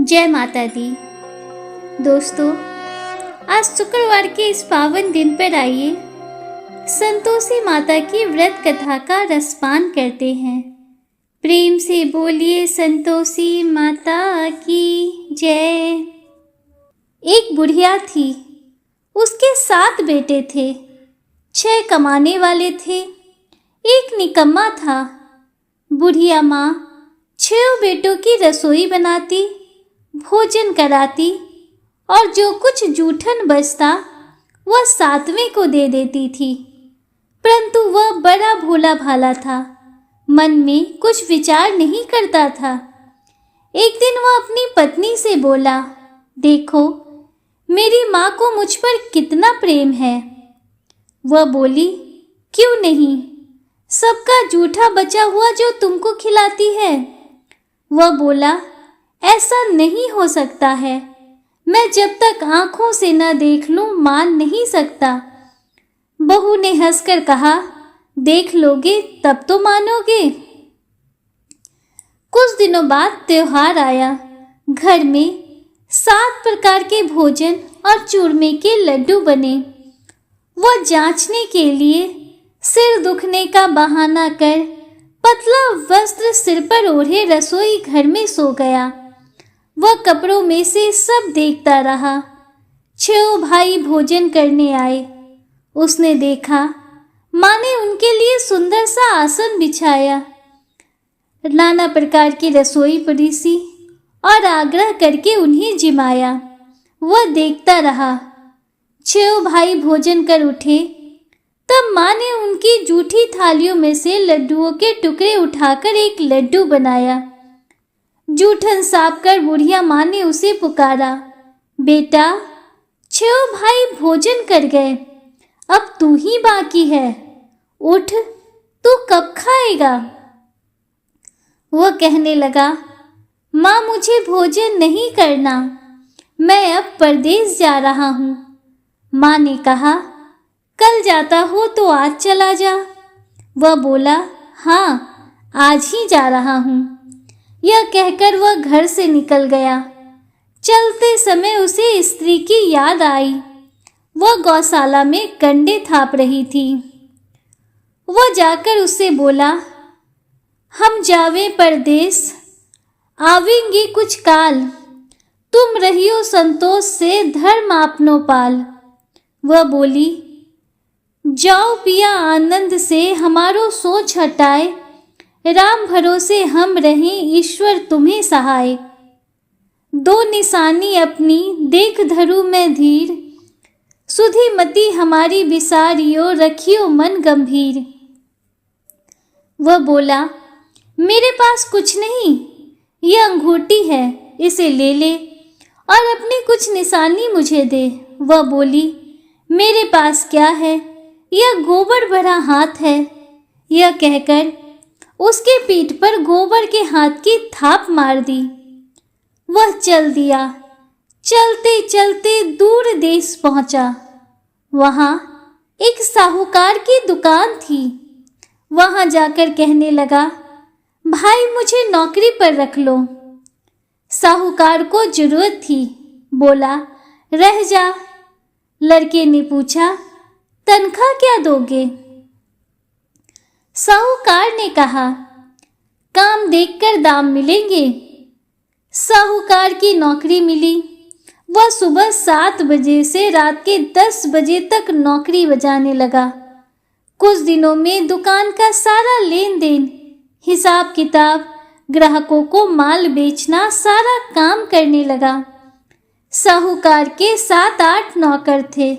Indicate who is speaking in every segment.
Speaker 1: जय माता दी। दोस्तों, आज शुक्रवार के इस पावन दिन पर आइए संतोषी माता की व्रत कथा का रसपान करते हैं। प्रेम से बोलिए संतोषी माता की जय। एक बुढ़िया थी, उसके 7 बेटे थे। 6 कमाने वाले थे, एक निकम्मा था। बुढ़िया माँ 6 बेटों की रसोई बनाती, भोजन कराती और जो कुछ जूठन बचता वह 7वें को दे देती थी। परंतु वह बड़ा भोला भाला था, मन में कुछ विचार नहीं करता था। एक दिन वह अपनी पत्नी से बोला, देखो मेरी माँ को मुझ पर कितना प्रेम है। वह बोली, क्यों नहीं, सबका जूठा बचा हुआ जो तुमको खिलाती है। वह बोला, ऐसा नहीं हो सकता है, मैं जब तक आंखों से न देख लूं मान नहीं सकता। बहू ने हंसकर कहा, देख लोगे तब तो मानोगे। कुछ दिनों बाद त्योहार आया। घर में 7 प्रकार के भोजन और चूरमे के लड्डू बने। वह जांचने के लिए सिर दुखने का बहाना कर पतला वस्त्र सिर पर ओढ़े रसोई घर में सो गया। वह कपड़ों में से सब देखता रहा। 6 भाई भोजन करने आए। उसने देखा माँ ने उनके लिए सुंदर सा आसन बिछाया, नाना प्रकार की रसोई परोसी और आग्रह करके उन्हें जिमाया। वह देखता रहा। 6 भाई भोजन कर उठे, तब माँ ने उनकी जूठी थालियों में से लड्डुओं के टुकड़े उठाकर एक लड्डू बनाया। जूठन साफ कर बुढ़िया माँ ने उसे पुकारा, बेटा 6 भाई भोजन कर गए, अब तू ही बाकी है, उठ, तू कब खाएगा। वह कहने लगा, माँ मुझे भोजन नहीं करना, मैं अब परदेश जा रहा हूँ। माँ ने कहा, कल जाता हो तो आज चला जा। वह बोला, हाँ आज ही जा रहा हूँ। यह कहकर वह घर से निकल गया। चलते समय उसे स्त्री की याद आई। वह गौशाला में कंडे थाप रही थी। वह जाकर उससे बोला, हम जावे परदेश, आवेंगे कुछ काल, तुम रहियो संतोष से धर्म आपनो पाल। वह बोली, जाओ पिया आनंद से हमारो सोच हटाए, राम भरोसे हम रहें ईश्वर तुम्हें सहाय। 2 निशानी अपनी देख धरू मैं धीर, सुधी मति हमारी विसारियो रखियो मन गंभीर। वह बोला, मेरे पास कुछ नहीं, यह अंगूठी है, इसे ले ले और अपनी कुछ निशानी मुझे दे। वह बोली, मेरे पास क्या है, यह गोबर भरा हाथ है। यह कहकर उसके पीठ पर गोबर के हाथ की थाप मार दी। वह चल दिया। चलते चलते दूर देश पहुंचा। वहां एक साहूकार की दुकान थी। वहां जाकर कहने लगा, भाई मुझे नौकरी पर रख लो। साहूकार को जरूरत थी, बोला, रह जा। लड़के ने पूछा, तनख्वाह क्या दोगे। साहूकार ने कहा, काम देखकर दाम मिलेंगे। साहूकार की नौकरी मिली। वह सुबह 7 बजे से रात के 10 बजे तक नौकरी बजाने लगा। कुछ दिनों में दुकान का सारा लेन देन, हिसाब किताब, ग्राहकों को माल बेचना, सारा काम करने लगा। साहूकार के 7-8 नौकर थे।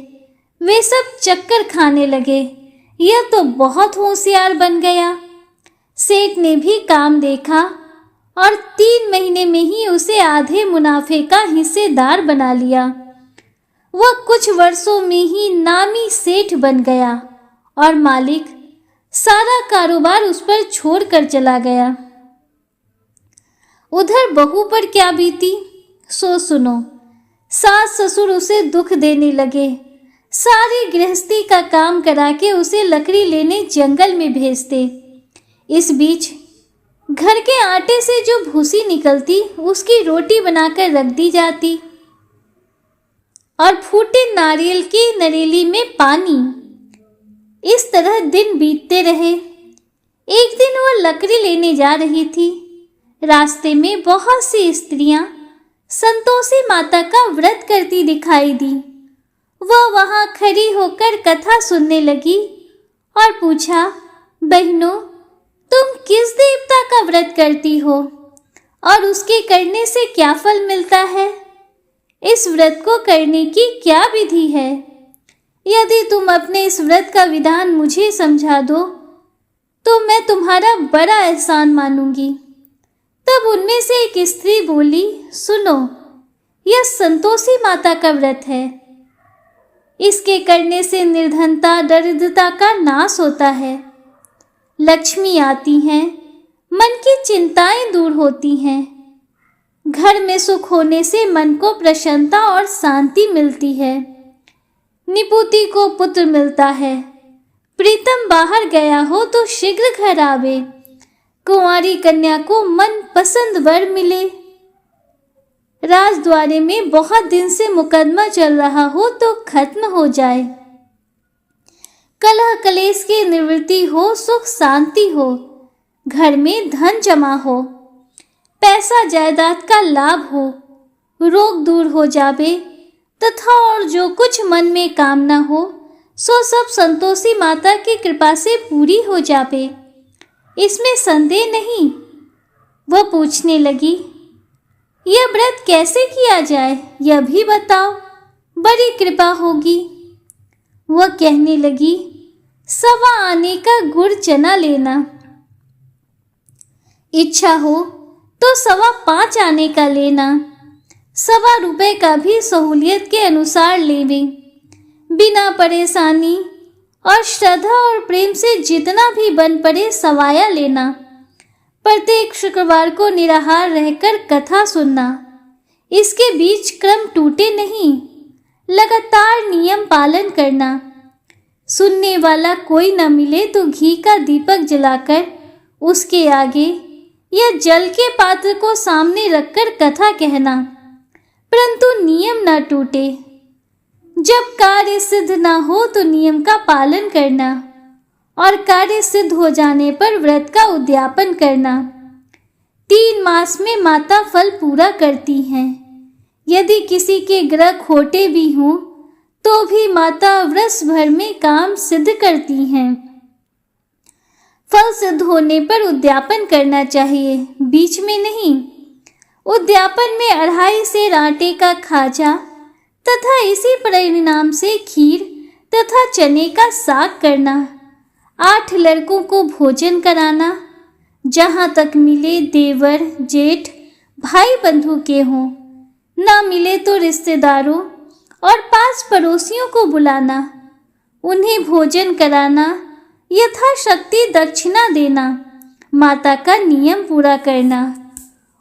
Speaker 1: वे सब चक्कर खाने लगे। यह तो बहुत होशियार बन गया। सेठ ने भी काम देखा और 3 महीने में ही उसे आधे मुनाफे का हिस्सेदार बना लिया। वह कुछ वर्षों में ही नामी सेठ बन गया और मालिक सारा कारोबार उस पर छोड़कर चला गया। उधर बहू पर क्या बीती सो सुनो। सास ससुर उसे दुख देने लगे। सारी गृहस्थी का काम करा के उसे लकड़ी लेने जंगल में भेजते। इस बीच घर के आटे से जो भूसी निकलती उसकी रोटी बनाकर रख दी जाती और फूटे नारियल की नरेली में पानी। इस तरह दिन बीतते रहे। एक दिन वह लकड़ी लेने जा रही थी। रास्ते में बहुत सी स्त्रियां संतोषी माता का व्रत करती दिखाई दी। वह वहां खड़ी होकर कथा सुनने लगी और पूछा, बहनों, तुम किस देवता का व्रत करती हो और उसके करने से क्या फल मिलता है? इस व्रत को करने की क्या विधि है? यदि तुम अपने इस व्रत का विधान मुझे समझा दो तो मैं तुम्हारा बड़ा एहसान मानूंगी। तब उनमें से एक स्त्री बोली, सुनो, यह संतोषी माता का व्रत है। इसके करने से निर्धनता, दरिद्रता का नाश होता है, लक्ष्मी आती हैं, मन की चिंताएं दूर होती हैं, घर में सुख होने से मन को प्रसन्नता और शांति मिलती है, निपुति को पुत्र मिलता है, प्रीतम बाहर गया हो तो शीघ्र घर आवे, कुंवारी कन्या को मन पसंद वर मिले, राजद्वारे में बहुत दिन से मुकदमा चल रहा हो तो खत्म हो जाए, कलह कलेश की निवृत्ति हो, सुख शांति हो, घर में धन जमा हो, पैसा जायदाद का लाभ हो, रोग दूर हो जावे तथा और जो कुछ मन में कामना हो सो सब संतोषी माता की कृपा से पूरी हो जावे, इसमें संदेह नहीं। वह पूछने लगी, यह व्रत कैसे किया जाए, यह भी बताओ, बड़ी कृपा होगी। वह कहने लगी, 1.25 आने का गुड़ चना लेना, इच्छा हो तो 5.25 आने का लेना, 1.25 रुपए का भी सहूलियत के अनुसार लेवे, बिना परेशानी और श्रद्धा और प्रेम से जितना भी बन पड़े सवाया लेना, प्रत्येक शुक्रवार को निराहार रहकर कथा सुनना, इसके बीच क्रम टूटे नहीं, लगातार नियम पालन करना, सुनने वाला कोई न मिले तो घी का दीपक जलाकर उसके आगे या जल के पात्र को सामने रखकर कथा कहना, परंतु नियम न टूटे। जब कार्य सिद्ध न हो तो नियम का पालन करना और कार्य सिद्ध हो जाने पर व्रत का उद्यापन करना। 3 मास में माता फल पूरा करती हैं। यदि किसी के ग्रह खोटे भी हों तो भी माता वर्ष भर में काम सिद्ध करती हैं। फल सिद्ध होने पर उद्यापन करना चाहिए, बीच में नहीं। उद्यापन में 2.5 सेर आटे का खाजा तथा इसी परिणाम से खीर तथा चने का साग करना, 8 लड़कों को भोजन कराना, जहाँ तक मिले देवर जेठ भाई बंधु के हों, ना मिले तो रिश्तेदारों और पास पड़ोसियों को बुलाना, उन्हें भोजन कराना, यथाशक्ति दक्षिणा देना, माता का नियम पूरा करना।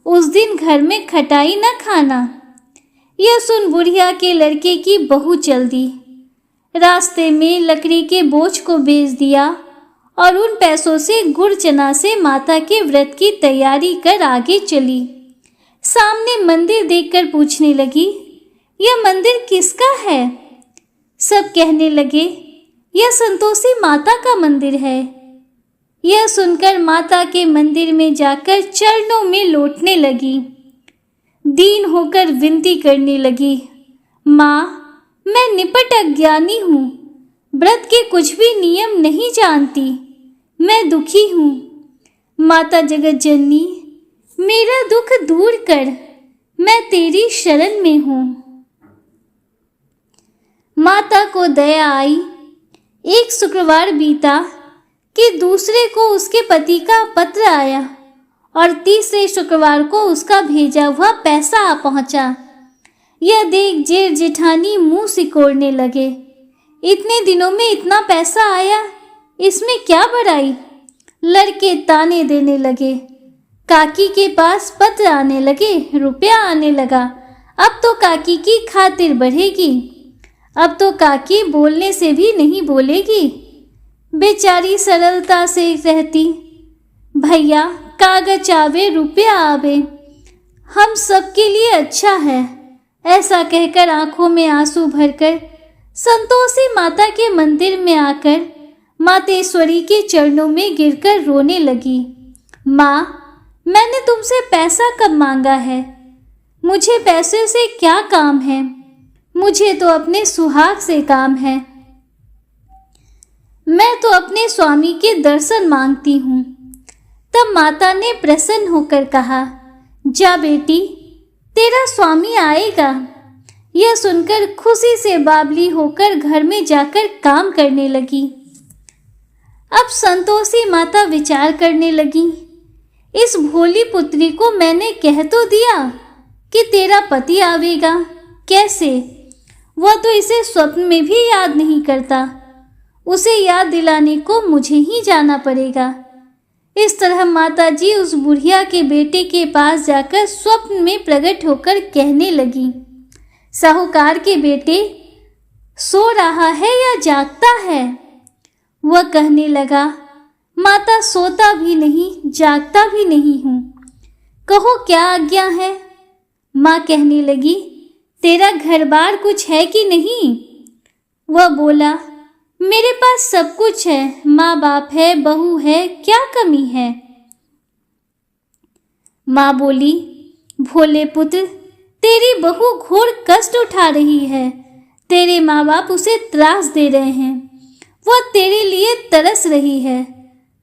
Speaker 1: उस दिन घर में खटाई न खाना। यह सुन बुढ़िया के लड़के की बहू चल दी। रास्ते में लकड़ी के बोझ को बेच दिया और उन पैसों से गुड़ चना से माता के व्रत की तैयारी कर आगे चली। सामने मंदिर देखकर पूछने लगी, यह मंदिर किसका है? सब कहने लगे, यह संतोषी माता का मंदिर है। यह सुनकर माता के मंदिर में जाकर चरणों में लौटने लगी। दीन होकर विनती करने लगी, माँ, मैं निपट अज्ञानी हूँ, व्रत के कुछ भी नियम नहीं जानती, मैं दुखी हूँ। माता जगत जननी, मेरा दुख दूर कर, मैं तेरी शरण में हूँ। माता को दया आई। एक शुक्रवार बीता कि दूसरे को उसके पति का पत्र आया और तीसरे शुक्रवार को उसका भेजा हुआ पैसा आ पहुंचा। यह देख जेठ जेठानी मुंह सिकोड़ने लगे। इतने दिनों में इतना पैसा आया, इसमें क्या बड़ाई? लड़के ताने देने लगे। काकी के पास पत्र आने लगे, रुपया आने लगा। अब तो काकी की खातिर बढ़ेगी। अब तो काकी बोलने से भी नहीं बोलेगी। बेचारी सरलता से रहती। भैया कागज आवे रुपया आवे, हम सबके लिए अच्छा है। ऐसा कहकर आंखों में आंसू भरकर संतोषी माता के मंदिर में आकर मातेश्वरी के चरणों में गिरकर रोने लगी। माँ, मैंने तुमसे पैसा कब मांगा है? मुझे पैसे से क्या काम है? मुझे तो अपने सुहाग से काम है। मैं तो अपने स्वामी के दर्शन मांगती हूँ। तब माता ने प्रसन्न होकर कहा, जा बेटी, तेरा स्वामी आएगा। यह सुनकर खुशी से बावली होकर घर में जाकर काम करने लगी। अब संतोषी माता विचार करने लगी, इस भोली पुत्री को मैंने कह तो दिया कि तेरा पति आवेगा, कैसे? वह तो इसे स्वप्न में भी याद नहीं करता। उसे याद दिलाने को मुझे ही जाना पड़ेगा। इस तरह माताजी उस बुढ़िया के बेटे के पास जाकर स्वप्न में प्रकट होकर कहने लगी, साहूकार के बेटे, सो रहा है या जागता है? वह कहने लगा, माता, सोता भी नहीं जागता भी नहीं हूँ, कहो क्या आज्ञा है? माँ कहने लगी, तेरा घर बार कुछ है कि नहीं? वह बोला, मेरे पास सब कुछ है, माँ बाप है, बहू है, क्या कमी है? माँ बोली, भोले पुत्र, तेरी बहू घोर कष्ट उठा रही है। तेरे माँ बाप उसे त्रास दे रहे हैं। वह तेरे लिए तरस रही है,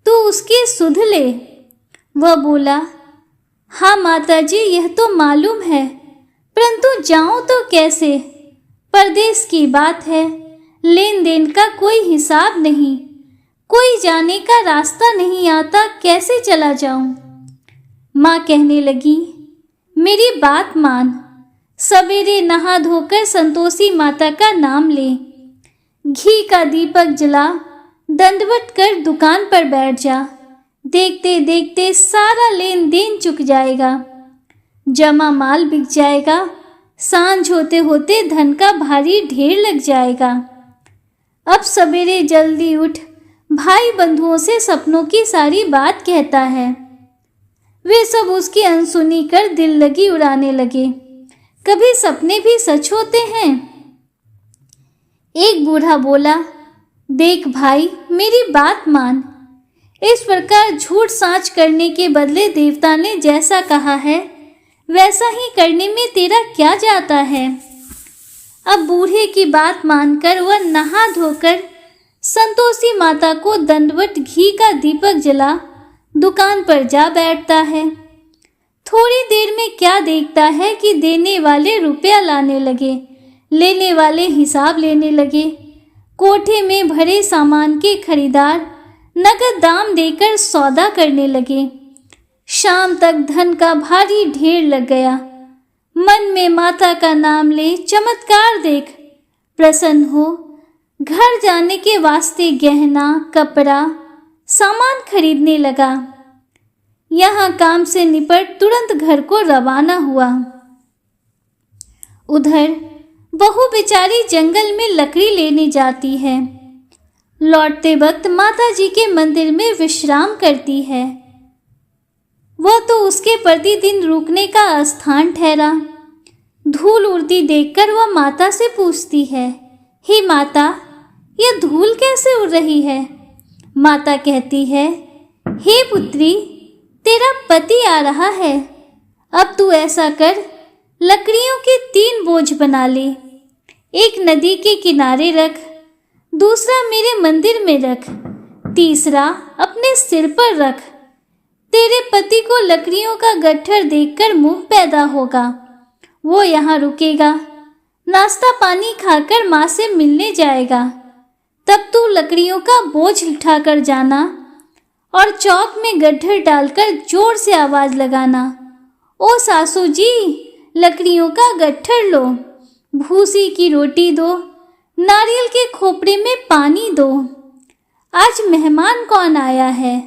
Speaker 1: तू उसकी सुध ले। वह बोला, हाँ माताजी, यह तो मालूम है, परंतु जाऊं तो कैसे? परदेश की बात है, लेन देन का कोई हिसाब नहीं, कोई जाने का रास्ता नहीं आता, कैसे चला जाऊं? माँ कहने लगी, मेरी बात मान, सवेरे नहा धोकर संतोषी माता का नाम ले, घी का दीपक जला, दंडवत कर दुकान पर बैठ जा। देखते देखते सारा लेन देन चुक जाएगा, जमा माल बिक जाएगा, सांझ होते होते धन का भारी ढेर लग जाएगा। अब सवेरे जल्दी उठ, भाई बंधुओं से सपनों की सारी बात कहता है। वे सब उसकी अनसुनी कर दिल लगी उड़ाने लगे। कभी सपने भी सच होते हैं। एक बूढ़ा बोला, देख भाई, मेरी बात मान। इस प्रकार झूठ साच करने के बदले देवता ने जैसा कहा है वैसा ही करने में तेरा क्या जाता है? अब बूढ़े की बात मानकर वह नहा धोकर संतोषी माता को दंडवत घी का दीपक जला दुकान पर जा बैठता है। थोड़ी देर में क्या देखता है कि देने वाले रुपया लाने लगे, लेने वाले हिसाब लेने लगे। कोठे में भरे सामान के खरीदार नगद दाम देकर सौदा करने लगे। शाम तक धन का भारी ढेर लग गया। मन में माता का नाम ले, चमत्कार देख, प्रसन्न हो। घर जाने के वास्ते गहना, कपड़ा, सामान खरीदने लगा। यहाँ काम से निपट तुरंत घर को रवाना हुआ। उधर बहू बेचारी जंगल में लकड़ी लेने जाती है। लौटते वक्त माता जी के मंदिर में विश्राम करती है। वह तो उसके प्रतिदिन रुकने का स्थान ठहरा। धूल उड़ती देखकर वह माता से पूछती है, हे माता, यह धूल कैसे उड़ रही है? माता कहती है, हे पुत्री, तेरा पति आ रहा है। अब तू ऐसा कर, लकड़ियों के 3 बोझ बना ले। एक नदी के किनारे रख, दूसरा मेरे मंदिर में रख, तीसरा अपने सिर पर रख। तेरे पति को लकड़ियों का गट्ठर देखकर मुंह पैदा होगा। वो यहाँ रुकेगा, नाश्ता पानी खाकर माँ से मिलने जाएगा। तब तू लकड़ियों का बोझ उठाकर जाना और चौक में गड्ढर डालकर जोर से आवाज लगाना, ओ सासू जी, लकड़ियों का गट्ठर लो, भूसी की रोटी दो, नारियल के खोपड़े में पानी दो। आज मेहमान कौन आया है?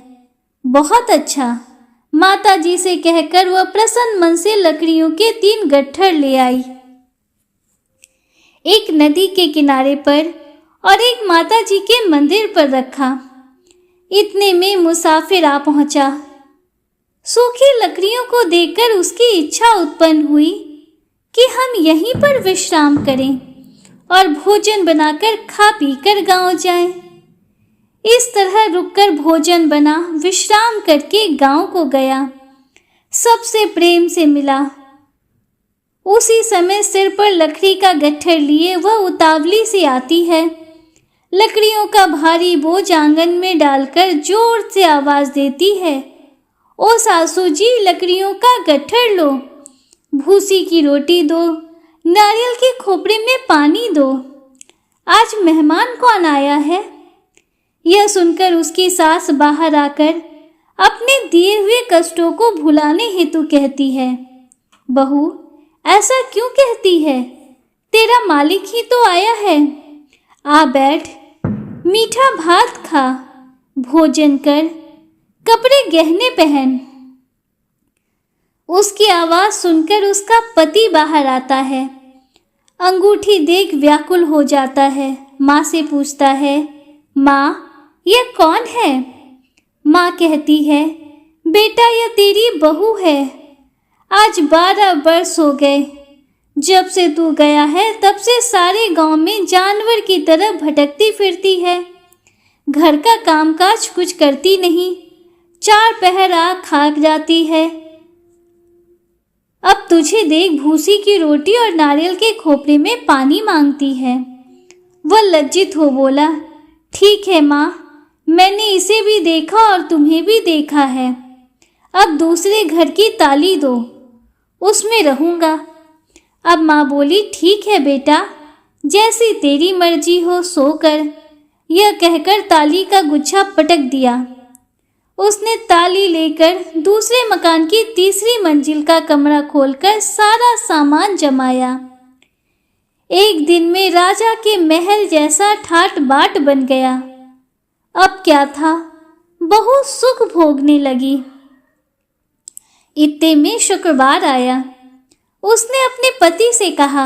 Speaker 1: बहुत अच्छा। माता जी से कहकर वह प्रसन्न मन से लकड़ियों के 3 गट्ठर ले आई। एक नदी के किनारे पर और एक माता जी के मंदिर पर रखा। इतने में मुसाफिर आ पहुंचा। सूखी लकड़ियों को देखकर उसकी इच्छा उत्पन्न हुई कि हम यहीं पर विश्राम करें और भोजन बनाकर खा पीकर गांव जाएं। इस तरह रुककर भोजन बना, विश्राम करके गांव को गया, सबसे प्रेम से मिला। उसी समय सिर पर लकड़ी का गट्ठर लिए वह उतावली से आती है। लकड़ियों का भारी बोझ आंगन में डालकर जोर से आवाज देती है, ओ सासू जी, लकड़ियों का गट्ठर लो, भूसी की रोटी दो, नारियल के खोपड़े में पानी दो। आज मेहमान कौन आया है? यह सुनकर उसकी सास बाहर आकर अपने दिए हुए कष्टों को भुलाने हेतु कहती है, बहू, ऐसा क्यों कहती है? तेरा मालिक ही तो आया है। आ बैठ, मीठा भात खा, भोजन कर, कपड़े गहने पहन। उसकी आवाज सुनकर उसका पति बाहर आता है। अंगूठी देख व्याकुल हो जाता है। माँ से पूछता है, माँ, यह कौन है? माँ कहती है, बेटा, यह तेरी बहू है। आज 12 वर्ष हो गए। जब से तू गया है तब से सारे गांव में जानवर की तरह भटकती फिरती है। घर का कामकाज कुछ करती नहीं, 4 पहर आग खा जाती है। अब तुझे देख भूसी की रोटी और नारियल के खोपड़े में पानी मांगती है। वह लज्जित हो बोला, ठीक है माँ, मैंने इसे भी देखा और तुम्हें भी देखा है। अब दूसरे घर की ताली दो, उसमें रहूंगा। अब माँ बोली, ठीक है बेटा, जैसी तेरी मर्जी हो सो कर। यह कहकर ताली का गुच्छा पटक दिया। उसने ताली लेकर दूसरे मकान की तीसरी मंजिल का कमरा खोलकर सारा सामान जमाया। एक दिन में राजा के महल जैसा ठाट बाट बन गया। अब क्या था, बहुत सुख भोगने लगी। इतने में शुक्रवार आया। उसने अपने पति से कहा,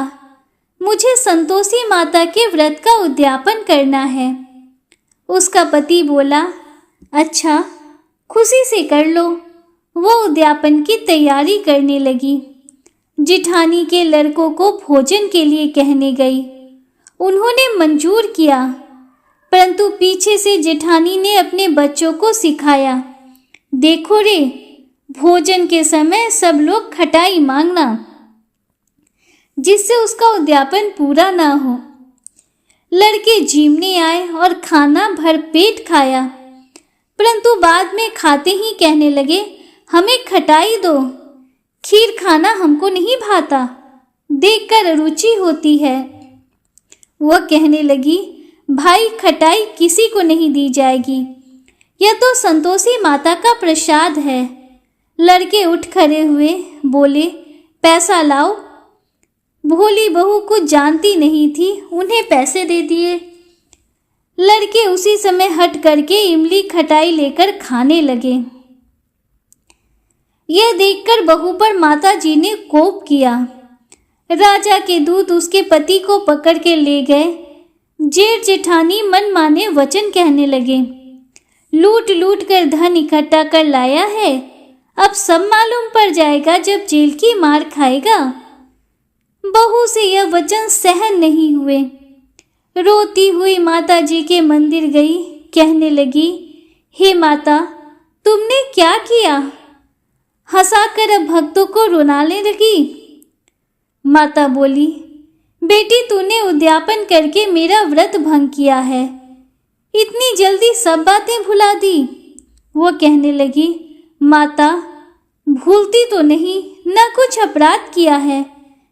Speaker 1: मुझे संतोषी माता के व्रत का उद्यापन करना है। उसका पति बोला, अच्छा, खुशी से कर लो। वो उद्यापन की तैयारी करने लगी। जिठानी के लड़कों को भोजन के लिए कहने गई। उन्होंने मंजूर किया, परंतु पीछे से जेठानी ने अपने बच्चों को सिखाया, देखो रे, भोजन के समय सब लोग खटाई मांगना, जिससे उसका उद्यापन पूरा ना हो। लड़के जीमने आए और खाना भर पेट खाया, परंतु बाद में खाते ही कहने लगे, हमें खटाई दो, खीर खाना हमको नहीं भाता, देखकर रुचि होती है। वह कहने लगी, भाई, खटाई किसी को नहीं दी जाएगी, यह तो संतोषी माता का प्रसाद है। लड़के उठ खड़े हुए, बोले, पैसा लाओ। भोली बहू कुछ जानती नहीं थी, उन्हें पैसे दे दिए। लड़के उसी समय हट करके इमली खटाई लेकर खाने लगे। यह देखकर बहू पर माता जी ने कोप किया। राजा के दूत उसके पति को पकड़ के ले गए। जेठ जेठानी मन माने वचन कहने लगे, लूट लूट कर धन इकट्ठा कर लाया है, अब सब मालूम पड़ जाएगा जब जेल की मार खाएगा। बहू से यह वचन सहन नहीं हुए। रोती हुई माता जी के मंदिर गई, कहने लगी, हे माता, तुमने क्या किया? हंसाकर अब भक्तों को रुलाने लगी। माता बोली, बेटी, तूने उद्यापन करके मेरा व्रत भंग किया है, इतनी जल्दी सब बातें भुला दी। वो कहने लगी, माता, भूलती तो नहीं, न कुछ अपराध किया है,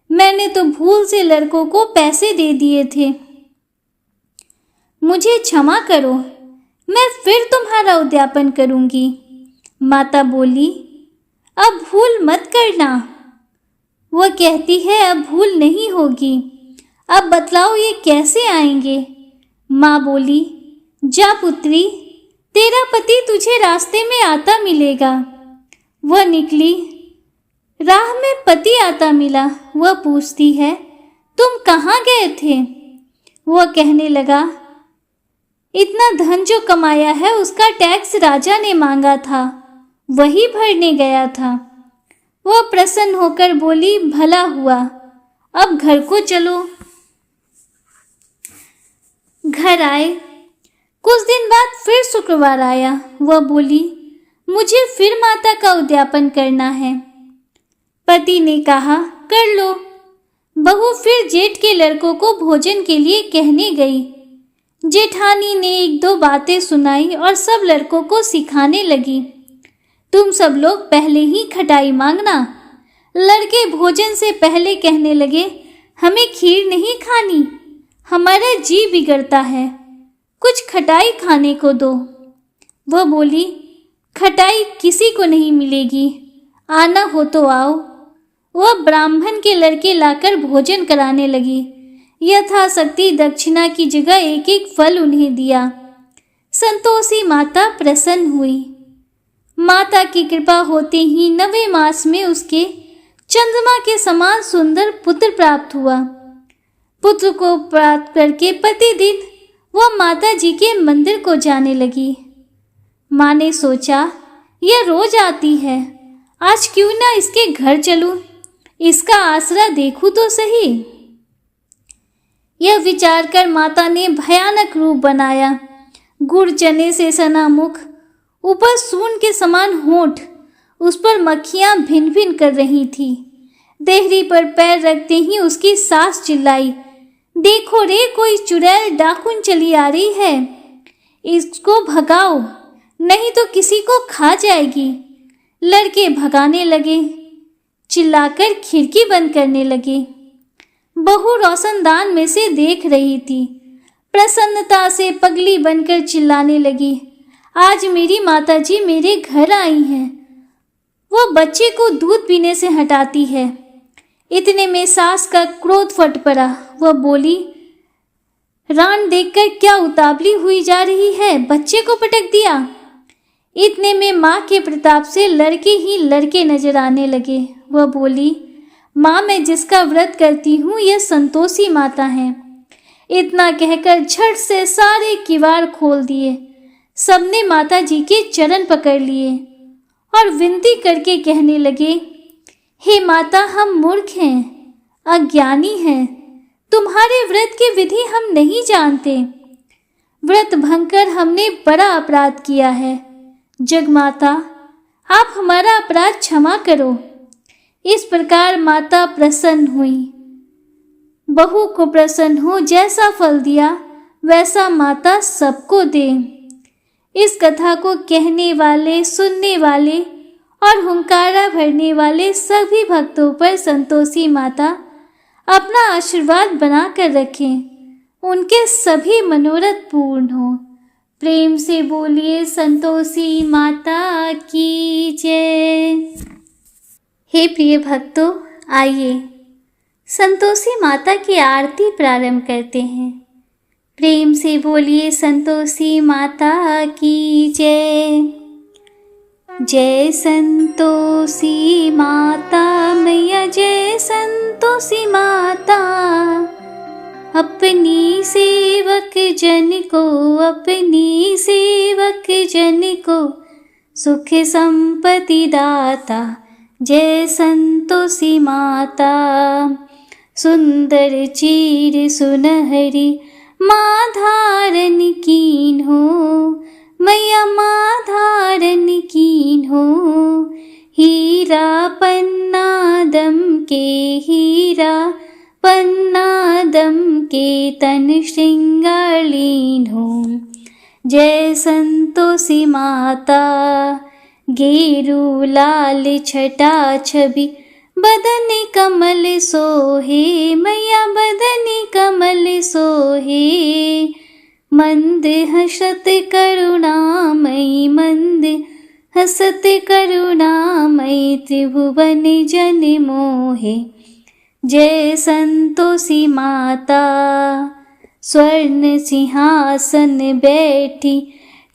Speaker 1: मैंने तो भूल से लड़कों को पैसे दे दिए थे, मुझे क्षमा करो, मैं फिर तुम्हारा उद्यापन करूंगी। माता बोली, अब भूल मत करना। वह कहती है, अब भूल नहीं होगी, अब बतलाओ ये कैसे आएंगे? माँ बोली, जा पुत्री, तेरा पति तुझे रास्ते में आता मिलेगा। वह निकली, राह में पति आता मिला। वह पूछती है, तुम कहाँ गए थे? वह कहने लगा, इतना धन जो कमाया है उसका टैक्स राजा ने मांगा था, वही भरने गया था। वह प्रसन्न होकर बोली, भला हुआ, अब घर को चलो। घर आए। कुछ दिन बाद फिर शुक्रवार आया। वह बोली, मुझे फिर माता का उद्यापन करना है। पति ने कहा, कर लो। बहू फिर जेठ के लड़कों को भोजन के लिए कहने गई। जेठानी ने एक दो बातें सुनाई और सब लड़कों को सिखाने लगी। तुम सब लोग पहले ही खटाई मांगना। लड़के भोजन से पहले कहने लगे, हमें खीर नहीं खानी, हमारा जी बिगड़ता है, कुछ खटाई खाने को दो। वह बोली, खटाई किसी को नहीं मिलेगी, आना हो तो आओ। वह ब्राह्मण के लड़के लाकर भोजन कराने लगी। यथाशक्ति दक्षिणा की जगह एक एक फल उन्हें दिया। संतोषी माता प्रसन्न हुई। माता की कृपा होते ही 9वें मास में उसके चंद्रमा के समान सुंदर पुत्र प्राप्त हुआ। पुत्र को प्राप्त करके प्रतिदिन वह माता जी के मंदिर को जाने लगी। माँ ने सोचा, यह रोज आती है, आज क्यों ना इसके घर चलूं, इसका आसरा देखूं तो सही। यह विचार कर माता ने भयानक रूप बनाया। गुड़ चने से सना मुख, ऊपर सून के समान होंठ, उस पर मक्खियां भिन भिन कर रही थी। देहरी पर पैर रखते ही उसकी सास चिल्लाई, देखो रे, कोई चुड़ैल डाकुन चली आ रही है, इसको भगाओ, नहीं तो किसी को खा जाएगी। लड़के भगाने लगे, चिल्लाकर खिड़की बंद करने लगे। बहू रोशनदान में से देख रही थी। प्रसन्नता से पगली बनकर चिल्लाने लगी, आज मेरी माताजी मेरे घर आई हैं। वो बच्चे को दूध पीने से हटाती है। इतने में सास का क्रोध फट पड़ा। वह बोली, रान देखकर क्या उतावली हुई जा रही है, बच्चे को पटक दिया। इतने में माँ के प्रताप से लड़के ही लड़के नजर आने लगे। वह बोली, माँ, मैं जिसका व्रत करती हूँ यह संतोषी माता है। इतना कहकर झट से सारे किवाड़ खोल दिए। सबने माता जी के चरण पकड़ लिए और विनती करके कहने लगे, हे माता, हम मूर्ख हैं, अज्ञानी हैं, तुम्हारे व्रत की विधि हम नहीं जानते। व्रत भंग कर हमने बड़ा अपराध किया है। जगमाता, आप हमारा अपराध क्षमा करो। इस प्रकार माता प्रसन्न हुई। बहू को प्रसन्न हो, जैसा फल दिया वैसा माता सबको दे। इस कथा को कहने वाले, सुनने वाले और हुंकारा भरने वाले सभी भक्तों पर संतोषी माता अपना आशीर्वाद बना कर रखें, उनके सभी मनोरथ पूर्ण हो। प्रेम से बोलिए संतोषी माता की जय। हे प्रिय भक्तों, आइए संतोषी माता की आरती प्रारंभ करते हैं। प्रेम से बोलिए संतोषी माता की जय। जय संतोषी माता मैया, जय संतोषी माता, अपनी सेवक जन को, अपनी सेवक जन को सुख संपत्ति दाता। जय संतोषी माता, सुंदर चीर सुनहरी माँ धारण कीन हो, मैया माँ धारण कीन हो। हीरा पन्ना दम के, हीरा पन्ना दम के तन श्रृंगार लीन हो। जय संतोषी माता, गेरू लाल छटा छवि बदन कमल सोहे, मैया बदन कमल सोहे। मंद हसत करुणामयी, मंद हसत करुणामयी, त्रिभुवन जन मोहे। जय संतोषी माता, स्वर्ण सिंहासन बैठी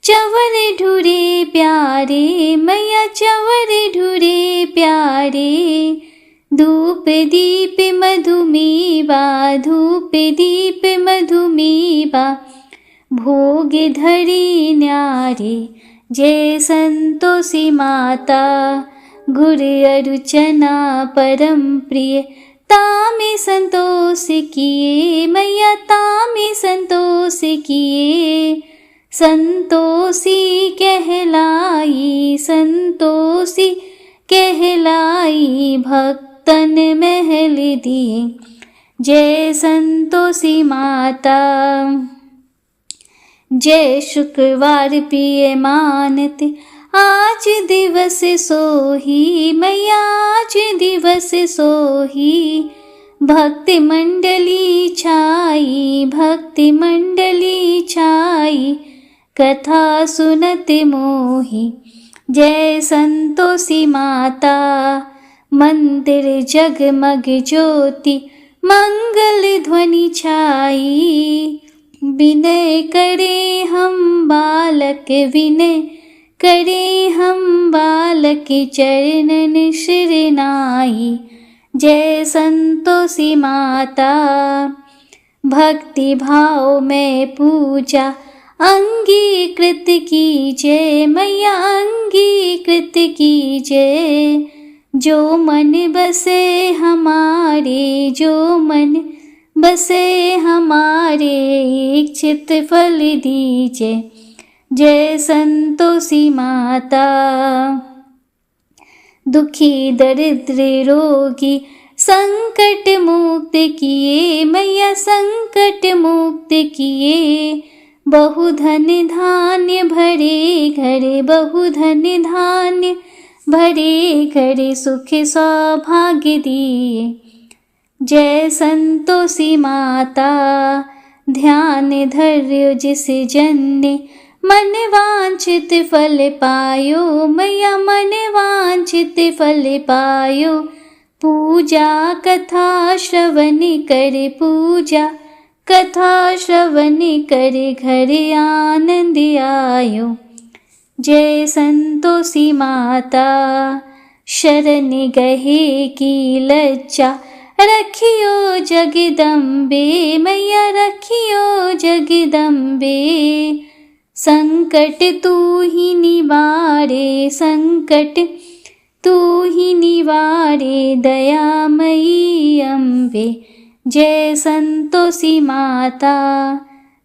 Speaker 1: चंवर ढूरे प्यारे, मैया चंवर ढूरे प्यारे। धूप दीप मधुमेवा, धूप दीप मधुमेवा, भोग धरी न्यारे। जय संतोषी माता गुर अरुचना परम प्रिय, तामे संतोष किए मैया तामे संतोष किए। संतोषी कहलाई संतोषी कहलाई, भक्तन महल दिए। जय संतोषी माता। जय शुक्रवार प्रिय मानते, आज दिवस सोही मैया आज दिवस सोही। भक्ति मंडली छाई भक्ति मंडली छाई, कथा सुनत मोही। जय संतोषी माता। मंदिर जगमग ज्योति, मंगल ध्वनि छाई। विनय करे हम बालक विनय करे हम बालक, चरणन शरणाई। जय संतोषी माता। भक्ति भाव में पूजा अंगीकृत कीजिए मैया अंगीकृत कीजिए। जो मन बसे हमारे जो मन बसे हमारे, इच्छित फल दीजिए। जय संतोषी माता। दुखी दरिद्र रोगी संकट मुक्त किए मैया संकट मुक्त किए। बहुधन धान्य भरे घर बहुधन धान्य भरे घर, सुख सौभाग्य दिए। जय संतोषी माता। ध्यान धर्यो जिस जन ने, मन वांछित फल पायो मैया मन वांछित फल पायो। पूजा कथा श्रवण कर पूजा कथा श्रवण कर, घर आनंद आयो। जय संतोषी माता। शरण गहे की लज्जा, रखियो जगदम्बे मैया रखियो जगदम्बे। संकट तू ही निवारे संकट तू ही निवारे, दयामयी अम्बे। जय संतोषी माता।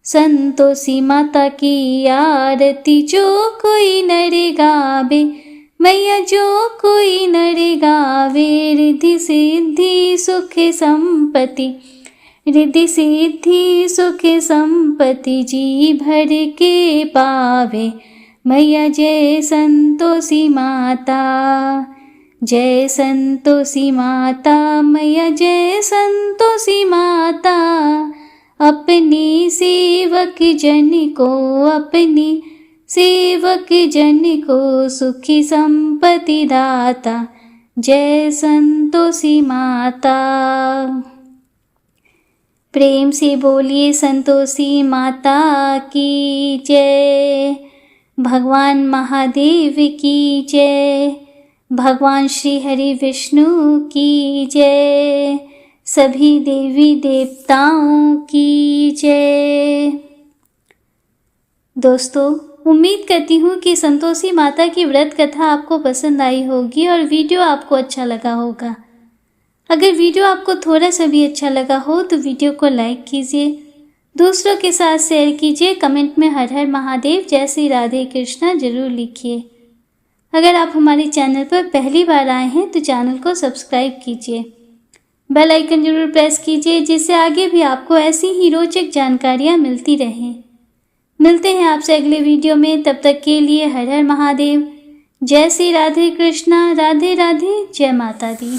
Speaker 1: संतोषी माता की आरती जो कोई नर गावे मैया जो कोई नर गावे। रिद्धि सिद्धि सुख संपत्ति रिद्धि सिद्धि सुख संपत्ति, जी भर के पावे मैया। जय संतोषी माता। जय संतोषी माता मैया जय संतोषी माता। अपनी सेवक जन को अपनी सेवक जन को, सुखी संपत्ति दाता। जय संतोषी माता। प्रेम से बोलिए संतोषी माता की जय। भगवान महादेव की जय। भगवान श्री हरि विष्णु की जय। सभी देवी देवताओं की जय। दोस्तों, उम्मीद करती हूँ कि संतोषी माता की व्रत कथा आपको पसंद आई होगी और वीडियो आपको अच्छा लगा होगा। अगर वीडियो आपको थोड़ा सा भी अच्छा लगा हो तो वीडियो को लाइक कीजिए, दूसरों के साथ शेयर कीजिए, कमेंट में हर हर महादेव जय श्री राधे कृष्णा जरूर लिखिए। अगर आप हमारे चैनल पर पहली बार आए हैं तो चैनल को सब्सक्राइब कीजिए, बेल आइकन जरूर प्रेस कीजिए, जिससे आगे भी आपको ऐसी ही रोचक जानकारियाँ मिलती रहें। मिलते हैं आपसे अगले वीडियो में, तब तक के लिए हर हर महादेव, जय श्री राधे कृष्णा, राधे राधे, जय माता दी।